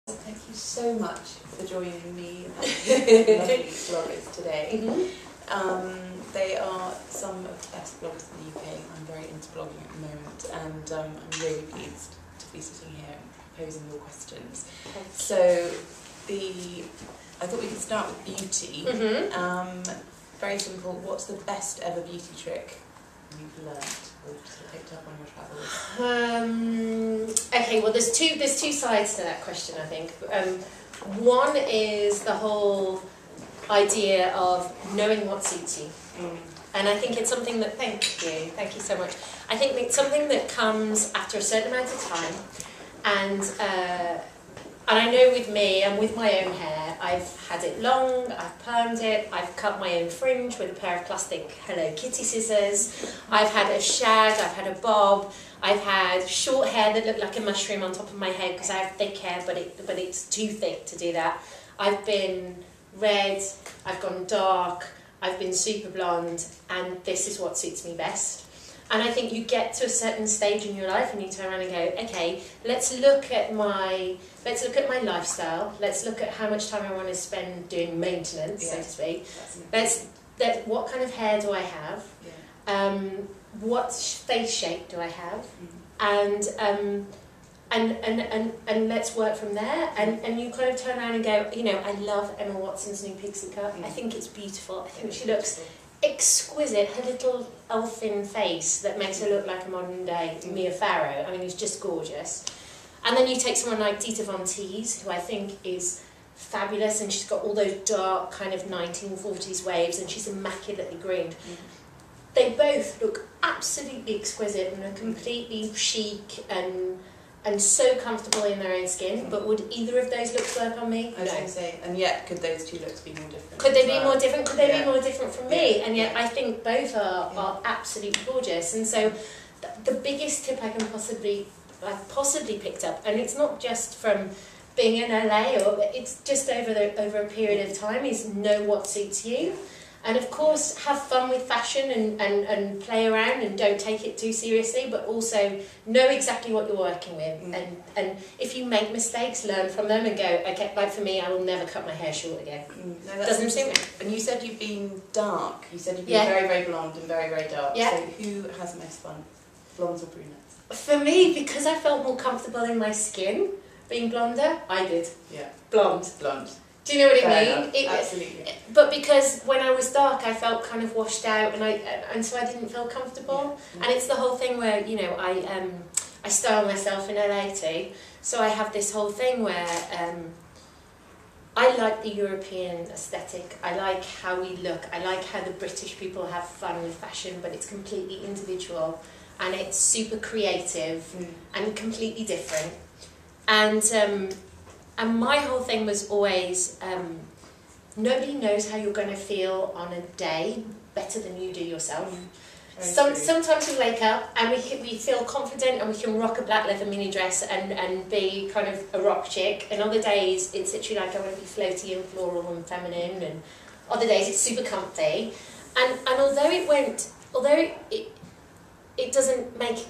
Thank you so much for joining me and lovely bloggers today. They are some of the best bloggers in the UK. I'm very into blogging at the moment, and I'm really pleased to be sitting here posing your questions. So, I thought we could start with beauty. Very simple. What's the best ever beauty trick you've learnt or picked up on your travels? Okay, well there's two sides to that question, I think. One is the whole idea of knowing what suits you. And I think it's something that, thank you so much. I think it's something that comes after a certain amount of time, and I know with me and with my own hair, I've had it long, I've permed it, I've cut my own fringe with a pair of plastic Hello Kitty scissors, I've had a shag, I've had a bob, I've had short hair that looked like a mushroom on top of my head because I have thick hair, but it's too thick to do that. I've been red, I've gone dark, I've been super blonde, and this is what suits me best. And I think you get to a certain stage in your life and you turn around and go, okay, let's look at my lifestyle, let's look at how much time I want to spend doing maintenance, so to speak. What kind of hair do I have? What face shape do I have? And let's work from there. And you kind of turn around and go, you know, I love Emma Watson's new pixie cut. I think it's beautiful. I think she looks exquisite. Her little elfin face that makes her look like a modern day Mia Farrow. I mean, it's just gorgeous. And then you take someone like Dita Von Teese, who I think is fabulous, and she's got all those dark kind of 1940s waves, and she's immaculately groomed. They both look absolutely exquisite and are completely chic and so comfortable in their own skin, but would either of those looks work on me? I was going to say, and yet could those two looks be more different? Could they be more different? Could they be more different from me? And yet I think both are absolutely gorgeous. And so the biggest tip I've possibly picked up, and it's not just from being in LA, or it's just over a period of time, is know what suits you. And of course, have fun with fashion and play around and don't take it too seriously, but also know exactly what you're working with. And if you make mistakes, learn from them and go, okay, like for me, I will never cut my hair short again. No, doesn't suit me. And you said you've been dark. You said you've been very, very blonde and very, very dark. So who has most fun, blondes or brunettes? For me, because I felt more comfortable in my skin being blonder, I did. Blonde. Blonde. Do you know what I mean? Absolutely. But because when I was dark, I felt kind of washed out, and so I didn't feel comfortable. And it's the whole thing where, you know, I style myself in LA too, so I have this whole thing where I like the European aesthetic. I like how we look. I like how the British people have fun with fashion, but it's completely individual and it's super creative and completely different. And my whole thing was always, nobody knows how you're going to feel on a day better than you do yourself. Sometimes we wake up and we feel confident and we can rock a black leather mini dress and be kind of a rock chick. And other days it's literally like I want to be floaty and floral and feminine. And other days it's super comfy. And although it doesn't make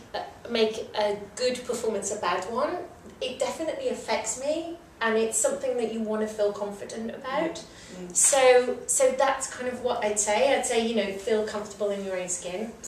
a good performance a bad one, it definitely affects me. And it's something that you want to feel confident about. So that's kind of what I'd say. I'd say, you know, feel comfortable in your own skin.